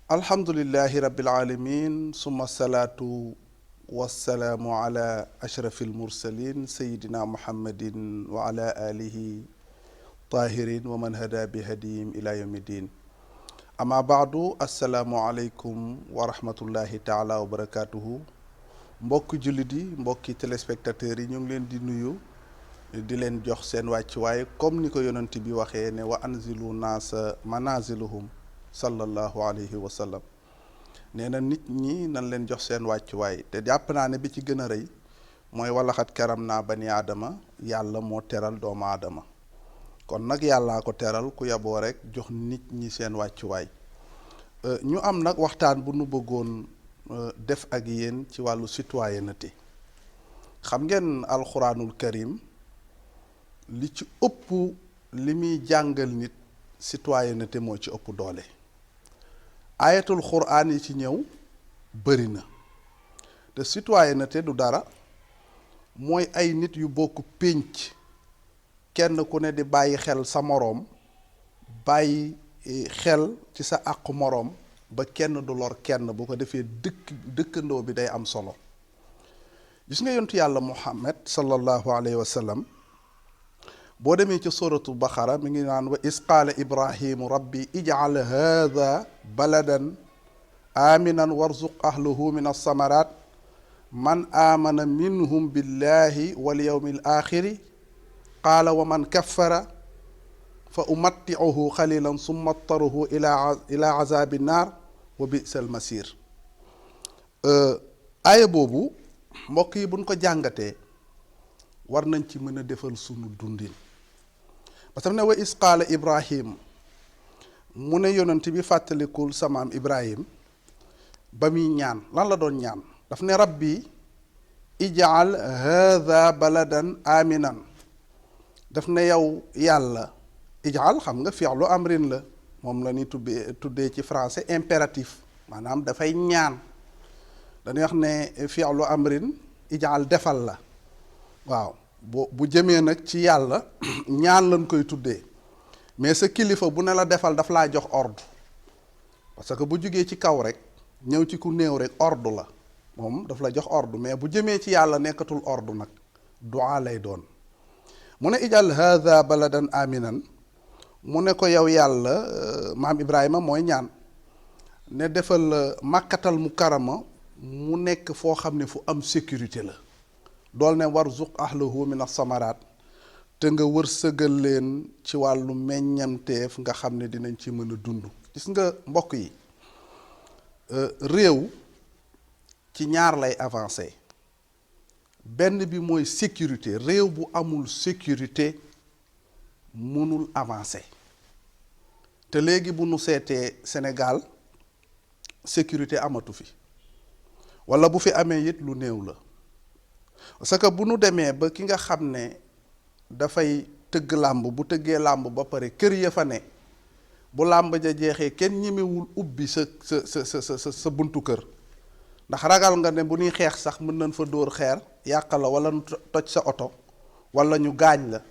alhamdulillahi rabbil alamin summa salaatu wassalaamu ala ashrafil mursalin sayidina muhammadin wa ala alihi tahirin wa man hada bi hadiyim ila yawmi din ama baadu assalaamu aleykum wa rahmatullahi taala wa barakatuhu mbokki jullit yi mbokki téléspectateurs yi ñu ngi leen di nuyu di leen jox seen wàccuwaay comme ni ko yonent bi waxee ne wa anzilu naasa manaziluhum sallallahu alayhi wa sallam nee na nit ñi nan leen jox seen wàccuwaay te jàpp naa ne bi ci gën a rëy mooy walaxat karam naa bani aadama yàlla moo teral doomu aadama kon nag yàllaa ko teral ku yaboo rek jox nit ñi seen wàccuwaay ñu am nag waxtaan bu nu bëggoon def ak yéen ci wàllu citoyenneté xam ngeen alxuraanul karim li ci ëpp li muy jàngal nit citoyenneté moo ci ëpp doole ayatul xuraan yi ci ñëw bëri na te citoyenneté du dara mooy ay nit yu bokk pénc kenn ku ne di bàyyi xel sa moroom bàyyi xel ci sa àqu moroom ba kenn du lor kenn bu ko defee dëkkandoo bi day am solo gis nga yontu yàlla muhammad sallallahu alayhi wa sallam boo demee ci suratu baqara mi ngi naan wa is qaala ibrahimu rabbi ij'al hadha baladan aminan warzuq ahlahu min alsamarat man amana minhum billahi wal yawmil axiri qaala wa man kaffara fa umatti'uhu xalilan summa attaruhu ila azabi naar wa bi'sal masir aaya boobu mbokk yi buñ ko jàngatee war nañ ci mën a defal sunu dundin parce que ne wa is qaala ibrahim mu ne yonent bi fàttalikul samaam ibrahim ba muy ñaan lan la doon ñaan daf ne rabbi ij'al hadha baladan aminan daf ne yow yàlla ij'al xam nga fi'lu amrin la moom la ñuy tuddee ci français impératif maanaam dafay ñaan dañuy wax ne fi'lu amrin ij'al defal la waaw bu jëmee nag ci yàlla ñaan lañ koy tuddee mais sa kilifa bu ne la defal daf laa jox ordre parce que bu jugee ci kaw rek ñëw ci ku néew rek ordre la moom daf la jox ordre mais bu jëmee ci yàlla nekkatul ordre nag du'a lay doon mu ne ijal hadha baladan aminan mu ne ko yow yàlla maam ibrahima mooy ñaan ne defal màkkatal mukarrama mu nekk foo xam ne fu am sécurité la dool ne warzuq ahlahu min as-samaraat te nga wërsëgal leen ci wàllu meññamteef nga xam ne dinañ ci mën a dund gis nga mbokk yi réew ci ñaar lay avancé benn bi mooy sécurité réew bu amul sécurité mënul avancé te léegi bu nu seetee Sénégal sécurité amatu fi walla bu fi amee it lu néew la parce que bu nu demee ba ki nga xam ne dafay tëgg làmb bu tëggee làmb ba pare kër ya fa ne bu làmb ja jeexee kenn ñemewul ubbi sa buntu kër ndax ragal nga ne bu ñuy xeex sax mën nañ fa dóor xeer yàq la wala ñu toj sa oto wala ñu gaañ la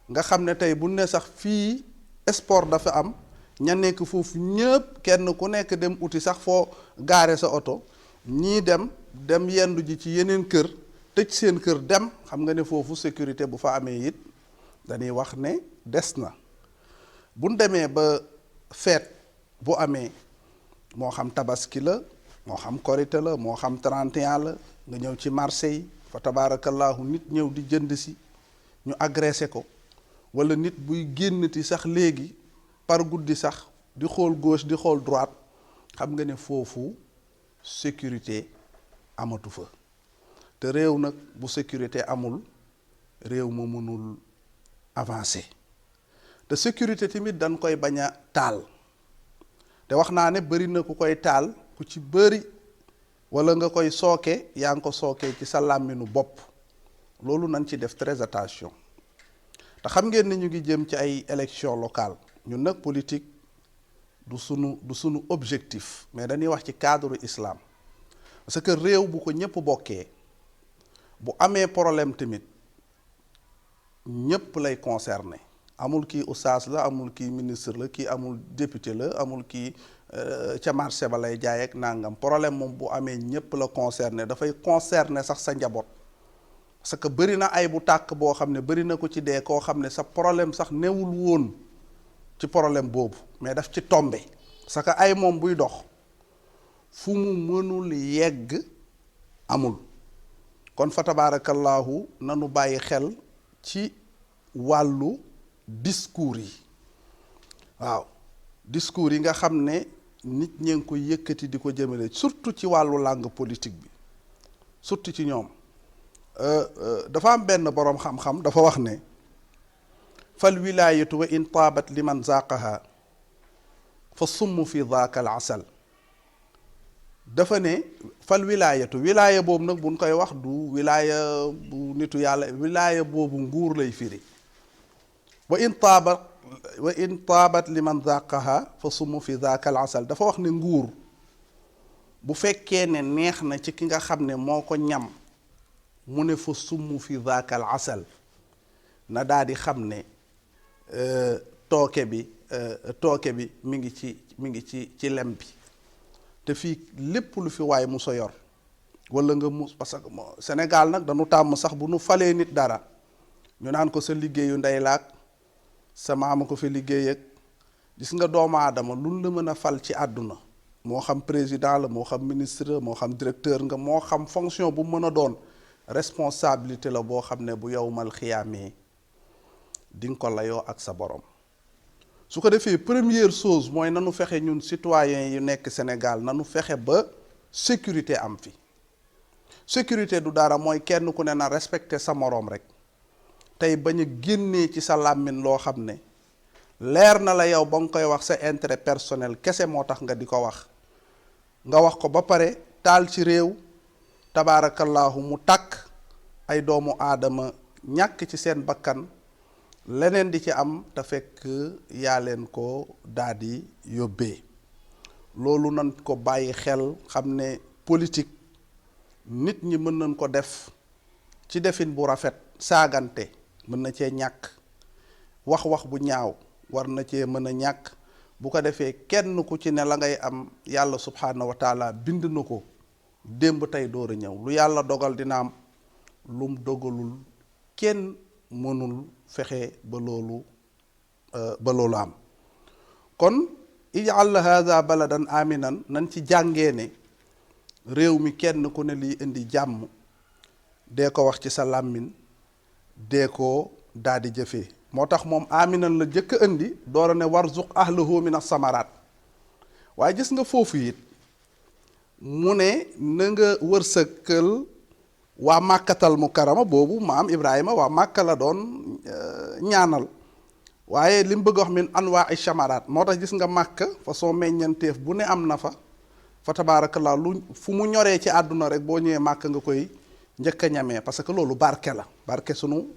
nga xam ne tey bu ne sax fii sport dafa am ña nekk foofu ñëpp kenn ku nekk dem uti sax foo gaare sa oto ñii dem yendu ji ci yeneen kër tëj seen kër dem xam nga ne foofu sécurité bu fa amee it dañuy wax ne des na buñ demee ba feet bu amee moo xam tabaski la moo xam korite la moo xam 31 la nga ñëw ci marché yi fa tabaarakallaahu nit ñëw di jënd si ñu agressé ko wala nit buy génnati sax léegi par guddi sax di xool gauche di xool droite xam nga ne foofu sécurité amatu fa te réew nag bu sécurité amul réew ma mënul avancer te sécurité tamit dañ koy bañ a taal te wax naa ne bari na ku koy taal ku ci bëri wala nga koy sooke yaa ngi ko sookee ci sa làmminu bopp loolu nañ ci def très attention te xam ngeen ne ñu ngi jëm ci ay élection locale ñun nag politique du sunu objectif mais dañuy wax ci cadre islam parce que réew bu ko ñëpp bokkee bu amee problème tamit ñëpp lay concerné amul kii oustaz la amul kii ministre la kii amul député la amul kii ca marché ba lay jaay ak nangam problème moom bu amee ñépp la concerné dafay concerné sax sa njaboot parce que bëri na ay bu tàkk boo xam ne bëri na ko ci dee koo xam ne sa problème sax newul woon ci problème boobu mais daf ci tombe parce que ay moom buy dox fu mu mënul yegg amul kon fa tabaarakallaahu nanu bàyyi xel ci wàllu discours yi waaw discours yi nga xam ne nit ñee ngi koy yëkkati di ko jëmale surtout ci wàllu langue politique bi surtout ci ñoom dafa am benn boroom xam-xam dafa wax ne fal wilaayatu wa in taabat liman zaaqaha fa summ fi daaka al asal dafa ne fal wilaayatu wilaaya boobu nag buñ koy wax du wilaaya bu nitu yàlla wilaaya boobu nguur lay firi wa in taabat liman zaaqaha fa summ fi daaka al asal dafa wax ne nguur bu fekkee ne neex na ci ki nga xam ne moo ko ñam mu ne fa summ fi daaka al asal na daal di xam ne tooke bi mi ngi ci lem bi te fii lépp lu fi waay mu sa yor wala nga mus parce que Sénégal nag dañu tàmm sax bu nu falee nit dara ñu naan ko sa liggéeyu ndey laag sa maama ko fi liggéey ak gis nga doomu aadama lu la mën a fal ci àdduna moo xam président la moo xam ministre moo xam directeur nga moo xam fonction bu mën a doon responsabilité la boo xam ne bu yowmal xiyaamee di nga ko layoo ak sa borom su ko defee première chose mooy nanu fexe ñun citoyens yu nekk Sénégal nanu fexe ba sécurité am fi sécurité du dara mooy kenn ku ne na respecter sa moroom rek tey bañ a génnee ci sa làmmiñ loo xam ne leer na la yow ba nga koy wax sa intérêt personnel kese moo tax nga di ko wax nga wax ko ba pare taal ci réew tabaarakallaahu mu tàkk ay doomu aadama ñàkk ci seen bakkan leneen di ci am te fekk yaa leen ko daldi yóbbee loolu nan ko bàyyi xel xam ne politique nit ñi mën nañ ko def ci defin bu rafet saagante mën na cee ñàkk wax bu ñaaw war na cee mën a ñàkk bu ko defee kenn ku ci ne la ngay am yàlla subhaanahu wa taala bind na ko démb tey door a ñëw lu yàlla dogal dina am lum dogalul kenn mënul fexe ba loolu am kon ij'al hadha baladan aminan nañ ci jàngee ne réew mi kenn ku ne liy indi jàmm dee ko wax ci sa làmmiñ dee ko daal di jëfee moo tax moom aminan la jëkk a indi door a ne warzuq ahlahu min as-samaraat waaye gis nga foofu it mu ne na nga wërsëgal waa màkkatal mukarama boobu maam Ibrahima waa màkka la doon ñaanal waaye li mu bëgg wax min anwaa ay chamaraat moo tax gis nga màkk façon meññanteef bu ne am na fa tabaarakallaa lu fu mu ñoree ci àdduna rek boo ñëwee màkk nga koy njëkk a ñamee parce que loolu barke la barke sunu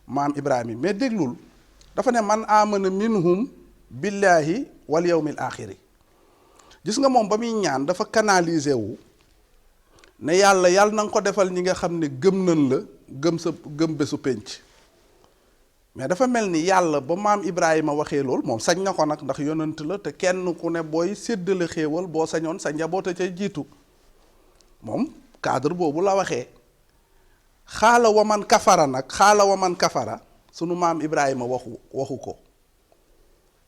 maam Ibrahima mais déglul dafa ne man amana minhum billahi wal yawmil axiri gis nga moom ba muy ñaan dafa canaliser wu ne yàlla na nga ko defal ñi nga xam ne gëm nañ la gëm bésu pénc mais dafa mel ni yàlla ba maam Ibrahima waxee lool moom sañ na ko nag ndax yonent la te kenn ku ne booy séddale xéewal boo sañoon sa njaboot a ca jiitu moom cadre boobu la waxee xaala waman kafara sunu maam Ibrahima waxu ko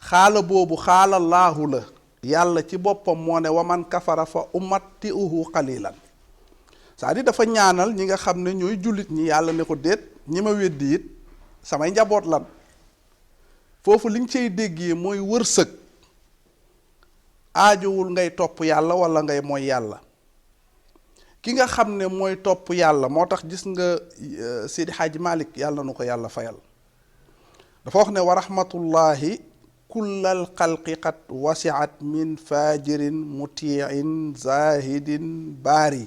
xaala boobu xaala laahu la yàlla ci boppam moo ne waman kafara fa umatti'uhu qalilan c'est-à-dire dafa ñaanal ñi nga xam ne ñooy jullit ñi yàlla ne ko déet ñi ma weddi it samay njaboot lan foofu li nga cay déggee mooy wërsëg aajowul ngay topp yàlla wala ngay mooy yàlla ki nga xam ne mooy topp yàlla moo tax gis nga Seydi Hadji Malick yàlla na ko yàlla fayal dafa wax ne wa rahmatullahi kullal xalqi qad wasiat min fajirin mutiin zahidin baari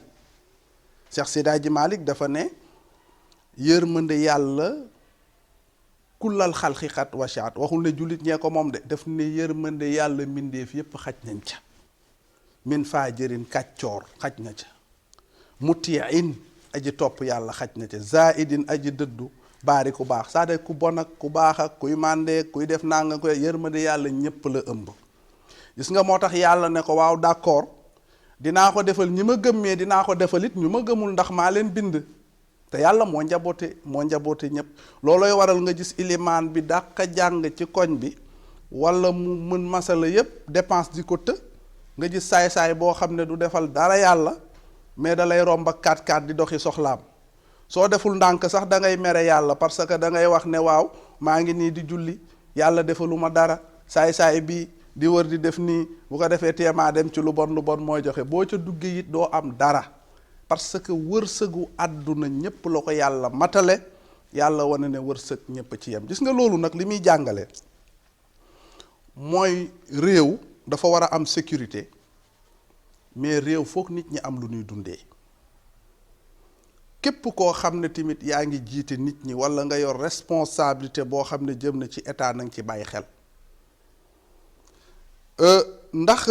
Cheikh Seydi Hadji Malick dafa ne yërmande yàlla kullal xalqi qad wasiat waxul ne jullit ñee ko moom de daf ne yërmande yàlla mbindeef yépp xaj nañ ca min fajirin kàccoor xaj na ca mutiin aji topp yàlla xaj na ca zahidin aji dëddu baari ku baax c'est-à-dire ku bon ak ku baax ak kuy màndee kuy def nanga koy yërmande yàlla ñépp la ëmb gis nga moo tax yàlla ne ko waaw d'accord dinaa ko defal ñi ma gëm mais dinaa ko defal it ñu ma gëmul ndax maa leen bind. te yàlla moo njaboote ñëpp loolooy waral nga gis ilimaan bi dàq jàng ci koñ bi wala mu mën masala yépp dépense di ko të nga gis saay-saay boo xam ne du defal dara yàlla mais da lay romb ak 4x4 di doxi soxlaam soo deful ndànk sax da ngay mere yàlla parce que da ngay wax ne waaw maa ngi nii di julli yàlla defaluma dara saay-saay bi di wër di def nii bu ko defee teemaa dem ci lu bon mooy joxe boo ca duggee it doo am dara parce que wërsëgu àdduna ñépp la ko yàlla matale yàlla wane ne wërsëg ñépp ci yem gis nga loolu nag li muy jàngale mooy réew dafa war a am sécurité mais réew foog nit ñi am lu ñuy dundee képp koo xam ne tamit yaa ngi jiite nit ñi walla nga yor responsabilité boo xam ne jëm na ci état na nga ci bàyyi xel ndax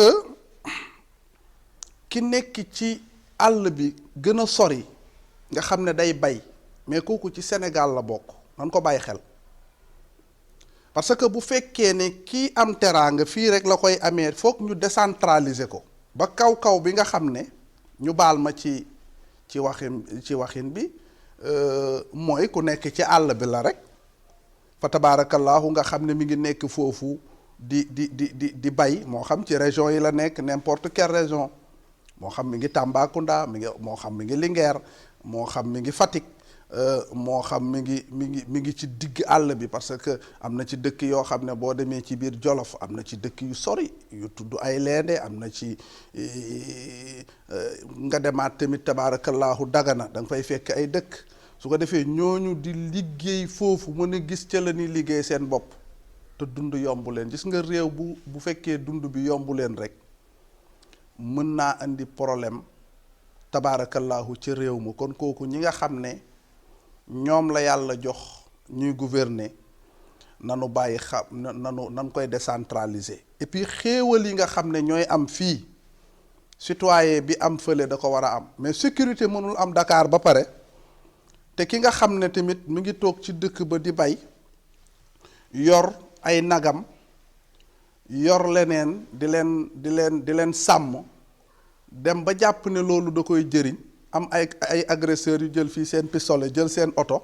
ki nekk ci àll bi gën a sori nga xam ne day bay mais kooku ci Sénégal la bokk nan ko bàyyi xel parce que bu fekkee ne kii am teraanga fii rek la koy amee foog ñu décentraliser ko ba kaw bi nga xam ne ñu baal ma ci waxin bi mooy ku nekk ci àll bi la rek fa tabaarakallaahu nga xam ne mi ngi nekk foofu di bay moo xam ci région yi la nekk n'importe quelle région moo xam mi ngi Tambacounda moo xam mi ngi Linguère moo xam mi ngi Fatick moo xam mi ngi ci digg àll bi parce que am na ci dëkk yoo xam ne boo demee ci biir Jolof am na ci dëkk yu sori yu tudd ay leende am na ci nga demaat tamit tabaarakallaahu Dagana da nga fay fekk ay dëkk su ko defee ñooñu di liggéey foofu mën a gis ca la ñuy liggéey seen bopp te dund yombu leen gis nga réew bu fekkee dund bi yombu leen rek mën naa indi problème tabaarakallaahu ci réew ma kon kooku ñi nga xam ne ñoom la yàlla jox ñuy gouverner nanu bàyyi xam nan koy décentraliser et puis xéewal yi nga xam ne ñooy am fii citoyen bi am fële da ko war a am mais sécurité mënul am Dakar ba pare te ki nga xam ne tamit mi ngi toog ci dëkk ba di bay yor ay nagam yor leneen di leen sàmm dem ba jàpp ne loolu da koy jëriñ am ay agresseurs yu jël fii seen pistolet jël seen oto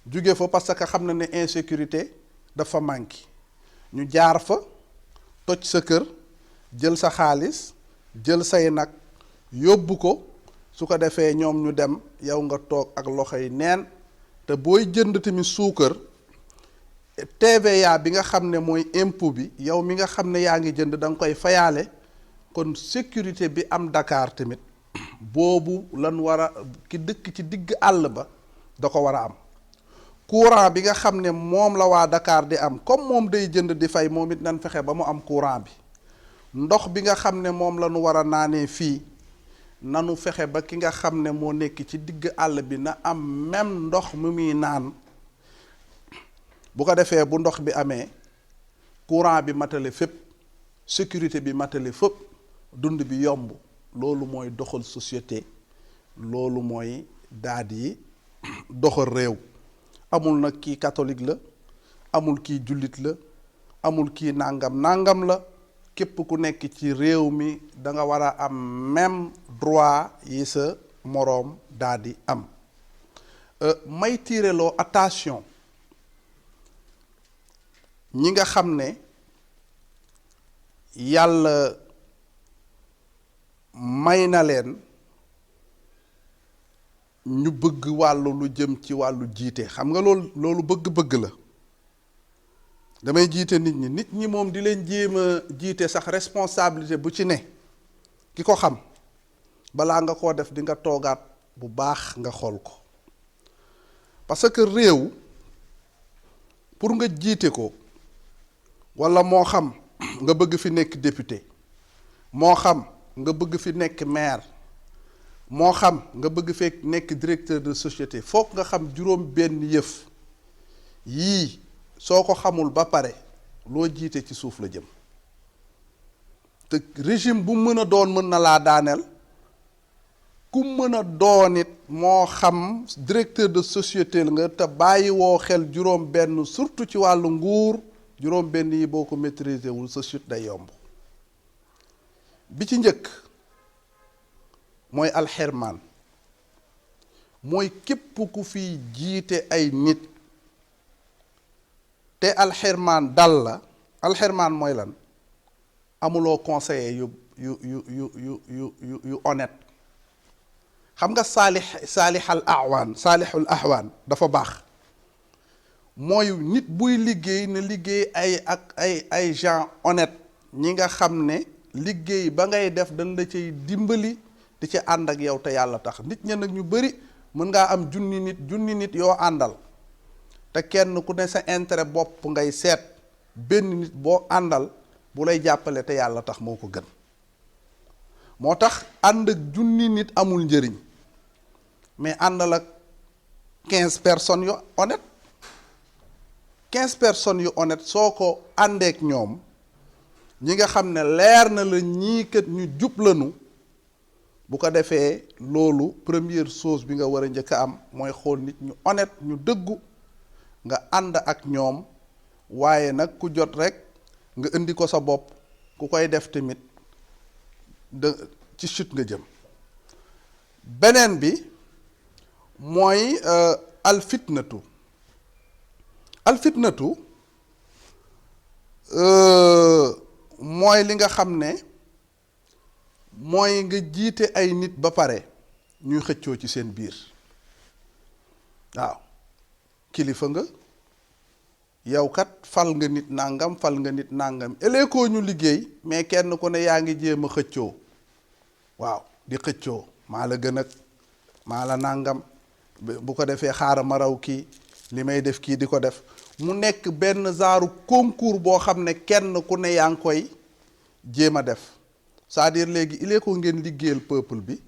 jóge fa parce que xam na ne insécurité dafa manqué ñu jaar fa toj sa kër jël sa xaalis jël say nag yóbbu ko su ko defee ñoom ñu dem yow nga toog ak loxoy neen te booy jënd tamit suukar TVA bi nga xam ne mooy impôt bi yow mi nga xam ne yaa ngi jënd da nga koy fayaale kon sécurité bi am Dakar tamit boobu lan war a ki dëkk ci digg àll ba da ko war a am courant bi nga xam ne moom la waa Dakar di am comme moom day jënd di fay moom it nan fexe ba mu am courant bi ndox bi nga xam ne moom la nu war a naanee fii nanu fexe ba ki nga xam ne moo nekk ci digg àll bi na am même ndox mu muy naan bu ko defee bu ndox bi amee courant bi matale fépp sécurité bi matale fépp dund bi yomb loolu mooy doxal société loolu mooy daad yi doxal réew amul nag kii catholique la amul kii jullit la amul kii nangam la képp ku nekk ci réew mi da nga war a am même droit yi sa moroom daal di am may tiireloo attention ñi nga xam ne yàlla may na leen ñu bëgg wàllu lu jëm ci wàllu jiite xam nga loolu bëgg-bëgg la damay jiite nit ñi moom di leen jéem a jiite sax responsabilité bu ci ne ki ko xam balaa nga koo def di nga toogaat bu baax nga xool ko parce que réew pour nga jiite ko walla moo xam nga bëgg fi nekk député moo xam nga bëgg fi nekk maire moo xam nga bëgg fee nekk directeur de société foog nga xam juróom benn yëf yii soo ko xamul ba pare loo jiite ci suuf la jëm te régime bu mën a doon mën na laa daaneel ku mën a doon it moo xam directeur de société nga te bàyyi woo xel juróom benn surtout ci wàllu nguur juróom benn yi boo ko maîtriser wul sa chute day yomb bi ci njëkk mooy alxirmaan, mooy képp ku fi jiite ay nit te alxirmaan dal la. alxirmaan mooy lan? amuloo conseiller yu honnête. xam nga saalixul ahwaan dafa baax. mooy nit buy liggéey na liggéey ay gens honnête, ñi nga xam ne liggéey ba ngay def dañ la cay dimbali di ci ànd ak yow te yàlla tax. nit ña nag ñu bari mën ngaa am junni nit yoo àndal te kenn ku ne sa intérêt bopp ngay seet. benn nit boo àndal bu lay jàppale te yàlla tax moo ko gën. moo tax ànd ak junni nit amul njëriñ, mais àndal ak 15 personnes yu honnête. 15 personnes yu honnête soo ko àndeek ñoom, ñi nga xam ne leer na la ñii kat ñu jub lanu, bu ko defee loolu première chose bi nga war a njëkk a am mooy xool nit ñu honnête ñu dëggu nga ànd ak ñoom. waaye nag ku jot rek nga indi ko sa bopp, ku koy def tamit ci chute nga jëm. beneen bi mooy alfitnatu. alfitnatu mooy li nga xam ne mooy nga jiite ay nit ba pare ñuy xëccoo ci seen biir. waaw kilifa nga, yow kat fal nga nit nangam fal nga nit nangam ëllëgoo ñu liggéey, mais kenn ku ne yaa ngi jéem a xëccoo. waaw di xëccoo maa la gën ak maa la nangam, bu ko defee xaaral ma raw kii, li may def kii di ko def. mu nekk benn genre concours boo xam ne kenn ku ne yaa ngi koy jéem a def. c'est-à-dire léegi il est ko ngeen liggéeyal peuple bi,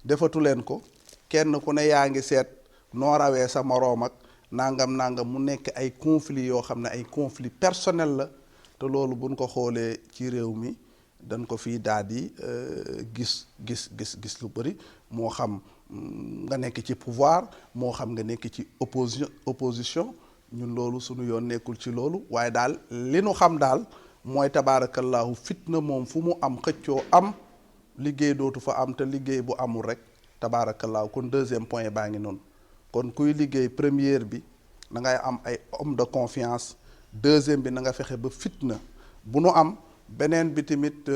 defatu leen ko, kenn ku ne yaa ngi seet noo rawee sa moroom ak nangam mu nekk ay conflits yoo xam ne ay conflits personnels la. te loolu buñ ko xoolee ci réew mi dañ ko fii daal di gis lu bari. moo xam nga nekk ci pouvoir, moo xam nga nekk ci opposition ñun loolu suñu yoon nekkul ci loolu. waaye daal li nu xam daal mooy tabaarakallahu fitna moom fu mu am xëccoo am, liggéey dootu fa am. te liggéey bu amul rek tabaarakallahu. kon deuxième point baa ngi noonu. kon kuy liggéey première bi na ngay am ay homme de confiance. deuxième bi na nga fexe ba fitna bu nu am. beneen bi tamit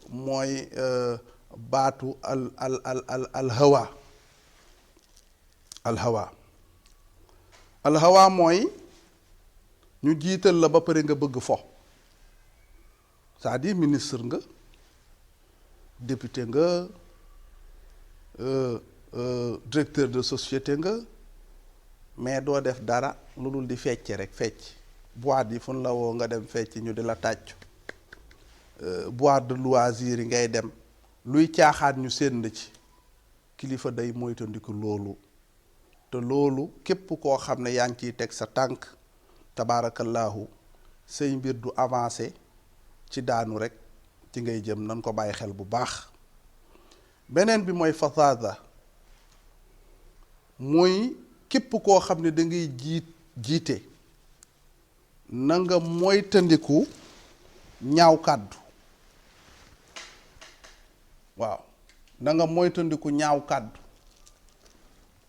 mooy baatu al hawa. al hawa mooy ñu jiital la ba pare nga bëgg fo. c'est-à-dire ministre nga, député nga, directeur de société nga, mais doo def dara lu dul di fecc rek fecc. boîte yi fu la woo nga dem fecc ñu di la tàccu. boîte de loisir yi ngay dem, luy caaxaat ñu séen ci. kilifa day moytandiku loolu. te loolu képp koo xam ne yaa ngi ciy teg sa tànk tabaarakallahu say mbir du avancé, ci daanu rek ci ngay jëm. nan ko bàyyi xel bu baax. beneen bi mooy fasaada, mooy képp koo xam ne da ngay jiite na nga moytandiku ñaaw kàddu. waaw na nga moytandiku ñaaw kàddu.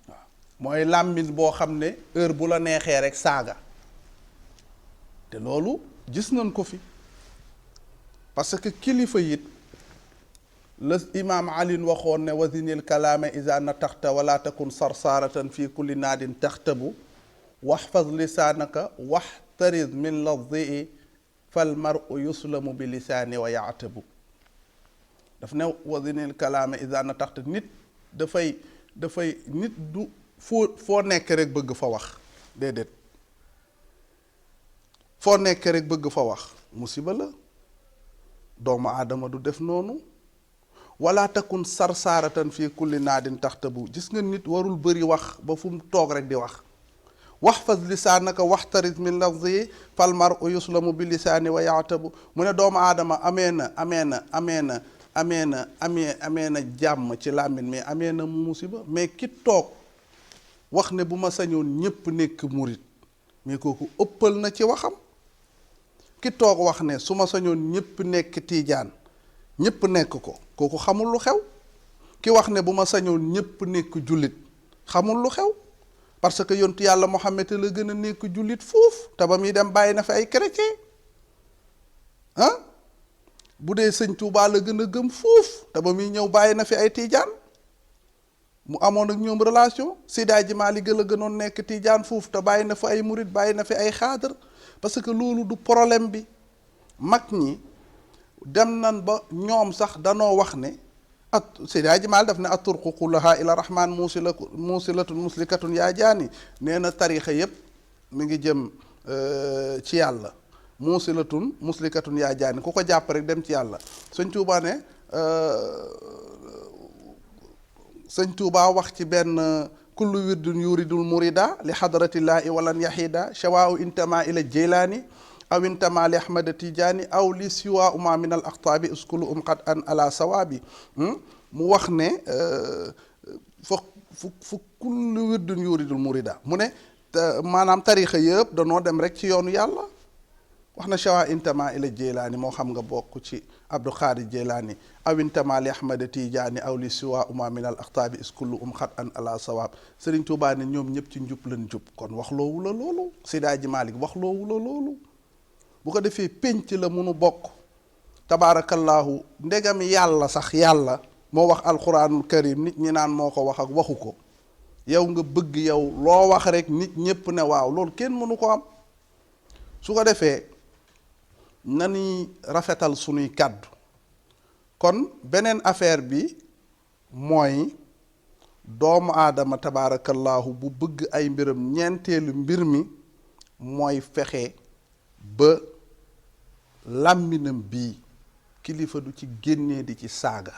waaw mooy làmmiñ boo xam ne heure bu la neexee rek saaga. te loolu gis nañ ko fi. parce que kilifa yit la imaam Ali waxoon ne wazinil kalaama iza nataxta wala takun sarsaaratan fi kulli naadin taxtabu waxfaz lisaanaka waxtariz min lafzi fal maru yuslamu bi lisaani wa yaatabu. daf ne wazinil kalaama iza nataxta nit dafay nit du foo nekk rek bëgg fa wax. déedéet foo nekk rek bëgg fa wax musiba la. doomu aadama du def noonu. wala takun sarsaaratan fii kulli naadin taxtabu. gis nga nit warul bëri wax ba fu mu toog rek di wax. waxfaz lisaanaka waxtaris min lafzi fal maru yuslamu bi lisaani wa yaatabu. mu ne doomu aadama amee na jàmm ci làmmiñ, mais amee na musiba. mais ki toog wax ne bu ma sañoon ñépp nekk murit, mais kooku ëppal na ci waxam. ki toog wax ne su ma sañoon ñépp nekk tiijaan, ñépp nekk ko kooku xamul lu xew. ki wax ne bu ma sañoon ñépp nekk jullit xamul lu xew, parce que yontu yàlla Muhammad la gën a nekk jullit foofu, te ba muy dem bàyyi na fi ay chrétien. bu dee sëñ Tuubaa la gën a gëm foofu, te ba muy ñëw bàyyi na fi ay tiijaan, mu amoon ak ñoom relation. Seydi Hadji Malick la gënoon nekk tiijaan foofu, te bàyyi na fi ay murit, bàyyi na fi ay xaadar, parce que loolu du problème bi. mag ñi dem nan ba ñoom sax danoo wax ne at Seydi Hadji Malick daf ne at-turqu kullaha ila rahman muusilatun muslikatun yaa jaani. nee na tarixa yépp mi ngi jëm ci yàlla. muusilatun muslikatun yaa jaani, ku ko jàpp rek dem ci yàlla. sëñ Tuubaa ne sëñ Tuubaa wax ci benn kullu wirdun yuridul murida li xadratillaahi walan yahida shawaa intama ila jeylaani aw intama li ahmada tijaani aw li siwa uma min al aqtaabi uskulu qad an ala sawaabi. mu wax ne fu kullu wirdun yuridul murida, mu ne maanaam tarixa yëpp danoo dem rek ci yoonu yàlla. wax na shawaa intama ila jeylaani, moo xam nga bokk ci Abdou Xaadir Jeylaani, aw intama li ahmada tijaani aw li siwa uma min al aqtaabi uskulu qad an ala sawaab. Sëriñ Tuubaa ne ñoom ñëpp ci njub lañ jub, kon wax loowu la loolu. Seydi Hadji Malick wax loowu la loolu. bu ko defee pénc la munu bokk. tabaarakallaahu ndegam yàlla sax yàlla moo wax alquranul karim, nit ñi naan moo ko wax ak waxu ko, yow nga bëgg yow loo wax rek nit ñépp ne waaw, loolu kenn mënu ko am. su ko defee nani rafetal sunuy kàddu. kon beneen affaire bi mooy doomu aadama tabaarakallaahu bu bëgg ay mbiram, ñeenteelu mbir mi mooy fexe ba làmminam bii kilifa du ci génnee di ci saaga.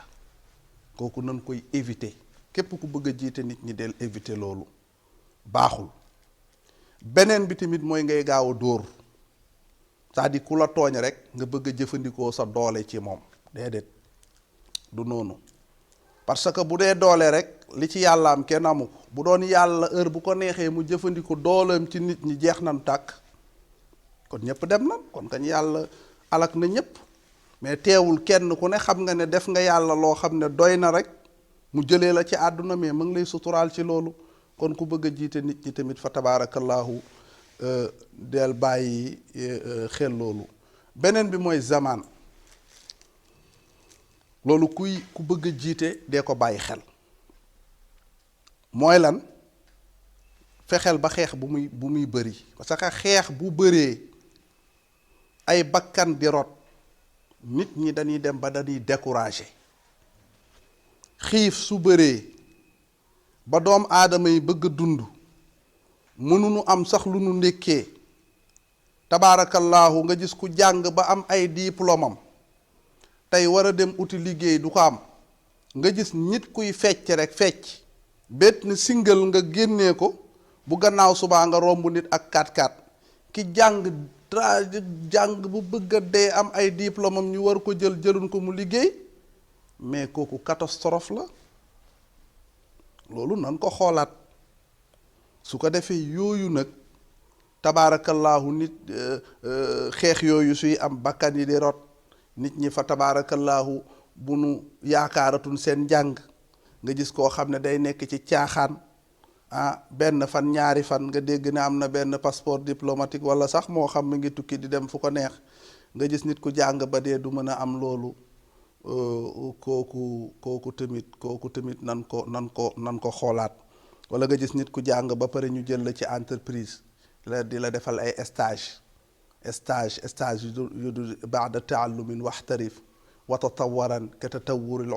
kooku nan koy éviter. képp ku bëgg a jiite nit ñi del éviter loolu, baaxul. beneen bi tamit mooy ngay gaaw a dóor, c'est-à-dire ku la tooñ rek nga bëgg a jëfandikoo sa doole ci moom. déedéet, du noonu. parce que bu dee doole rek li ci yàlla am kenn amu ko. bu doon yàlla heure bu ko neexee mu jëfandikoo dooleem ci nit ñi jeex nan tàkk, kon ñëpp dem na, kon kañ yàlla alak na ñëpp. mais teewul kenn ku ne xam nga ne def nga yàlla loo xam ne doy na rek mu jëlee la ci àdduna, mais mu ngi lay suturaal ci loolu. kon ku bëgg a jiite nit ñi tamit fa tabaarakallaahu del bàyyi xel loolu. beneen bi mooy zaman. loolu ku bëgg a jiite dee ko bàyyi xel. mooy lan? fexeel ba xeex bu muy bëri, parce que xeex bu bëree ay bakkan di rot, nit ñi dañuy dem ba dañuy découragé. xiif su bëree ba doom aadama yi bëgg a dund, mënuñu am sax lu nu ndékkee. tabaarakallaahu nga gis ku jàng ba am ay diplôme am tey war a dem uti liggéey du ko am. nga gis nit kuy fecc rek fecc benn single nga génnee ko, bu gannaaw subaa nga romb nit ak 4x4. ki jàng bu bëgg a dee am ay diplôme am ñu war ko jëluñ ko mu liggéey, mais kooku catastrophe la. loolu nan ko xoolaat. su ko defee yooyu nag tabaarakallaahu nit xeex yooyu suy am, bakkan yi di rot, nit ñi fa tabaarakallaahu bu nu yaakaaratun seen njàng. nga gis koo xam ne day nekk ci caaxaan, benn fan ñaari fan nga dégg ne am na benn passeport diplomatique, wala sax moo xam mi ngi tukki di dem fu ko neex. nga gis nit ku jàng ba dee du mën a am loolu. kooku tamit nan ko xoolaat. wala nga gis nit ku jàng ba pare ñu jël la ci entreprise di la defal ay stage yu du baada taallumin waxtarif wa tatawaran ka tatawuril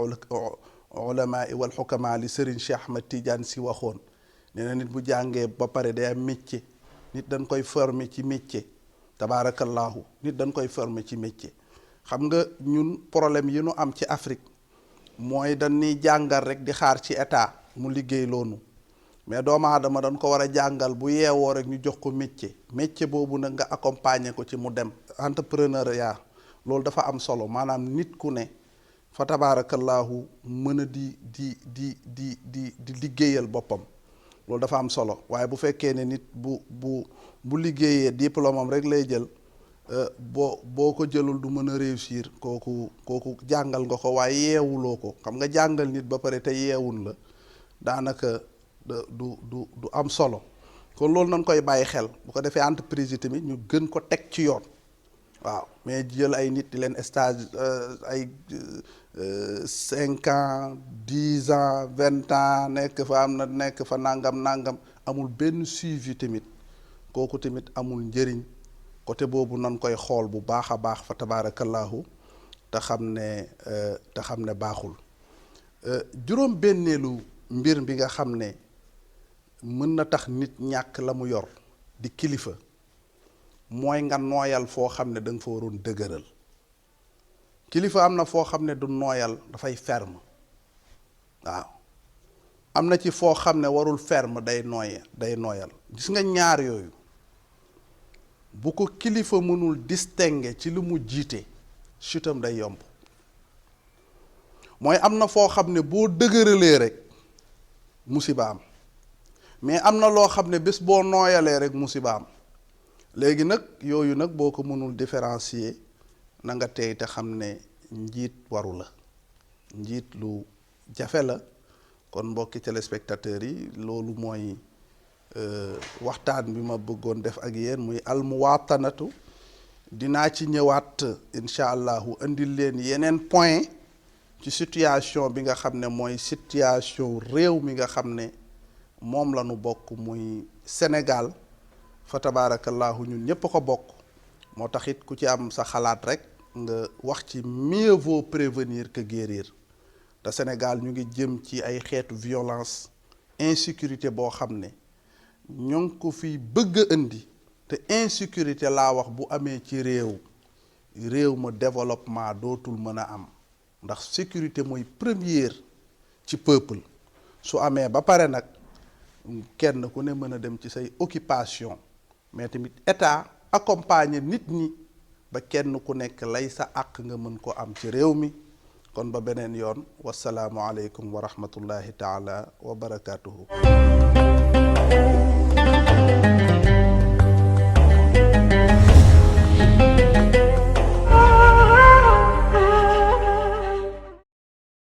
ulamaa wal xukamaa li Serigne Cheikh Ahmed Tidiane si waxoon. nee na nit bu jàngee ba pare day am métier. nit dañ koy former ci métier. tabaarakallaahu nit dañ koy former ci métier. xam nga ñun problème yi nu am ci Afrique mooy dañuy jàngal rek di xaar ci état mu liggéey loonu, mais doomu aadama dañ ko war a jàngal bu yeewoo rek ñu jox ko métier boobu nag nga accompagner ko ci mu dem. entrepreneuriat loolu dafa am solo, maanaam nit ku ne fa tabaarakallaahu mën a di liggéeyal boppam. loolu dafa am solo. waaye bu fekkee ne nit bu liggéeyee diplôme am rek lay jël, boo ko jëlul du mën a réussir kooku jàngal nga ko waaye yeewuloo ko. xam nga jàngal nit ba pare te yeewul la daanaka du am solo. kon loolu nañ koy bàyyi xel bu ko defee entreprise yi tamit ñu gën ko teg ci yoon. waaw mais jël ay nit di leen stage ay 5 ans 10 ans 20 ans nekk fa nangam amul benn suivi tamit kooku tamit amul njëriñ. côté boobu nan koy xool bu baax a baax fa tabaarakallaahu te xam ne baaxul. juróom benneelu mbir bi nga xam ne mën na tax nit ñàkk la mu yor di kilifa mooy nga nooyal foo xam ne da nga fa waroon dëgëral. kilifa am na foo xam ne du nooyal dafay ferme. waaw am na ci foo xam ne warul ferme day nooyal gis nga ñaar yooyu bu ko kilifa mënul distinguer ci lu mu jiite chutam day yomb. mooy am na foo xam ne boo dëgëralee rek musiba am mais am na loo xam ne bés boo nooyalee rek musiba am. léegi nag yooyu nag boo ko mënul différencier na nga tey te xam ne njiit waru la. njiit lu jafe la. kon mbokki téléspectateurs yi loolu mooy waxtaan bi ma bëggoon def ak yéen muy almuwaatanatu. dinaa ci ñëwaat incha allahu indil leen yeneen point ci situation bi nga xam ne mooy situation réew mi nga xam ne moom la nu bokk muy Sénégal. fa tabaarakallahu ñun ñépp ko bokk. moo tax it ku ci am sa xalaat rek nga wax ci mieux vaut prévenir que guérir. te Sénégal ñu ngi jëm ci ay xeetu violence insécurité boo xam ne ñoo ngi ko fi bëgg a indi. te insécurité laa wax bu amee ci réew ma développement dootul mën a am. ndax sécurité mooy première ci peuple. su amee ba pare nag kenn ku ne mën a dem ci say occupation mais tamit état accompagner nit ñi ba kenn ku nekk lay sa àq nga mën ko am ci réew mi. kon ba beneen yoon wasalaamu aleykum wa rahmatullahi taala wa barakaatuhu.